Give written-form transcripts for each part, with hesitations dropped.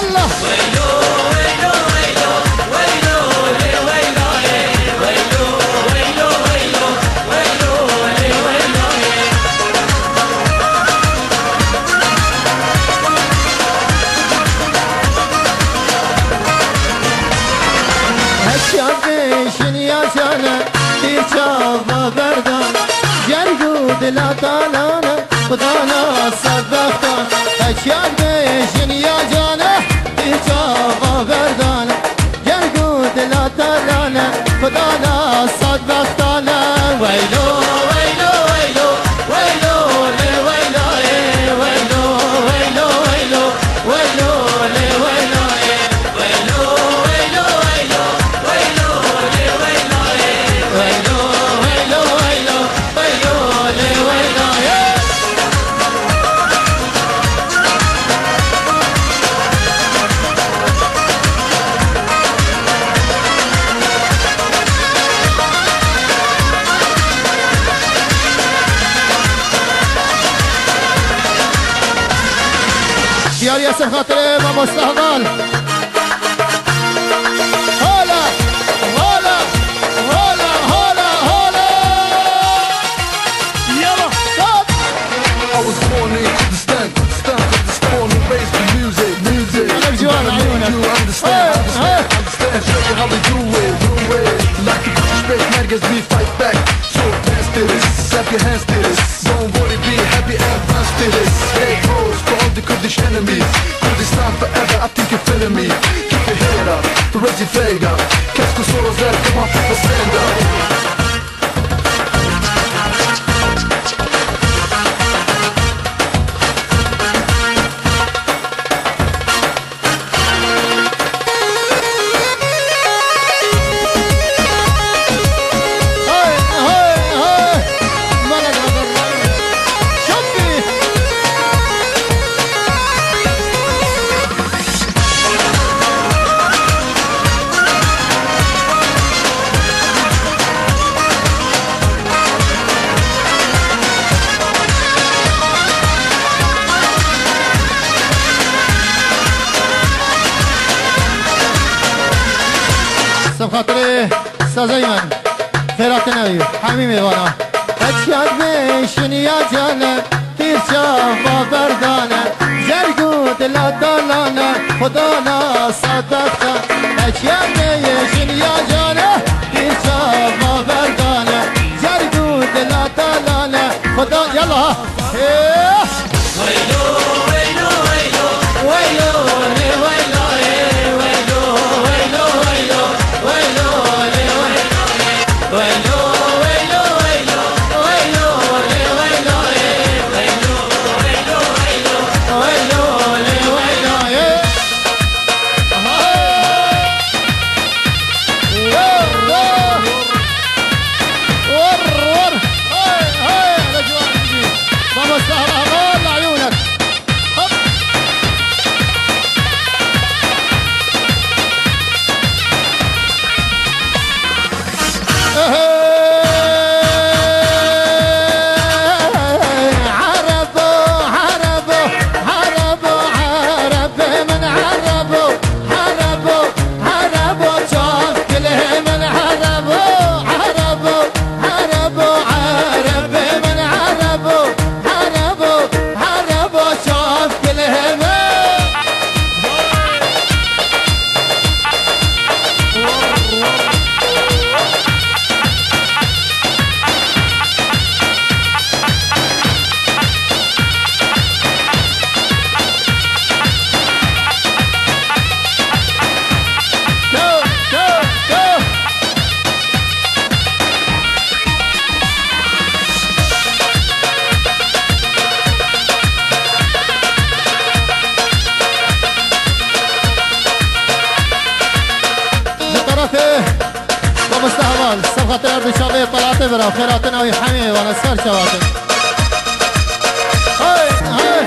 يلا ويلو ويلو ويلو ويلو ويلو ويلو ويلو ويلو ويلو ويلو هالشافيشن يا سنة تشافى بردان جرقود لا طالانا خدانا صدقتان هالشافيشن يا جانا تشافى بردان جرقود لا طالانا خدانا صدقتان ويلو ويلو ويلو ويلو ويلو ويلو ويلو ويلو ويلو ويلو ديار ياسر خاطري ما مستهبل هلا هلا هلا هلا هلا يلا stop. I was born in Kurdistan, born and raised with music. نرجو على عيونك. You understand, show you how we do it. Like a British base, مركز we fight back. So dance to this, clap your hands to this. Don't worry, be happy and dance to this. Hey bros, for all the Kurdish enemies. Kurdistan forever, I think you're feeling me. Keep your head up, raise your flag up. Casco solos there, come on people stand up. سب خاطري استاذ ايمن خيرات نبي حميمي وانا اتشاد بيشن يا جانا ترشافا بردانا جرقود لا دالانا خدانا صدقتا اتشاد بيشن يا جانا ترشافا بردانا جرقود لا دالانا خدا يلا ويلو ويلو ويلو ويلو ويلو مستهبل صفقة الأرض إن شاء الله طلعت برا خيراتنا ويحمي وانا سار شواتن هاي هاي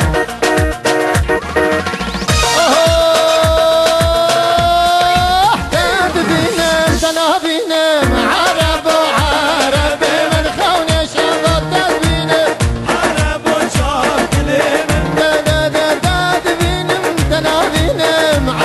تدبينم تنابينم عرب وعرب من خوني شغل تدبينم عرب وشاكلم تدبينم تنابينم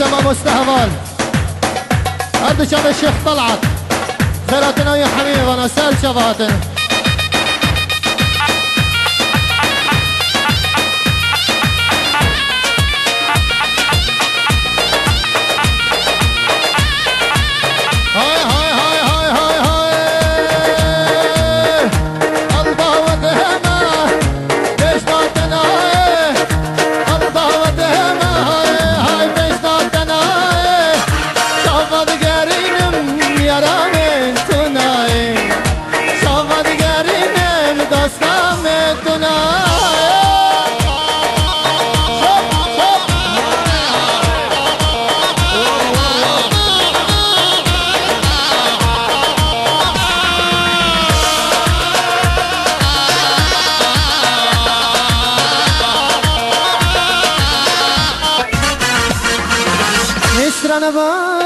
سما مستهوال أردشان الشيخ طلعت خيراتنا ويا حبيبي وانا سال شفاتنا هاي هاي هاي هاي هاي هاي الله ودهما ليش ناتنا الله ودهما هاي ليش ناتنا شافت قرينم يا رامين تناي شافت قرينم دستام تناي Esranaba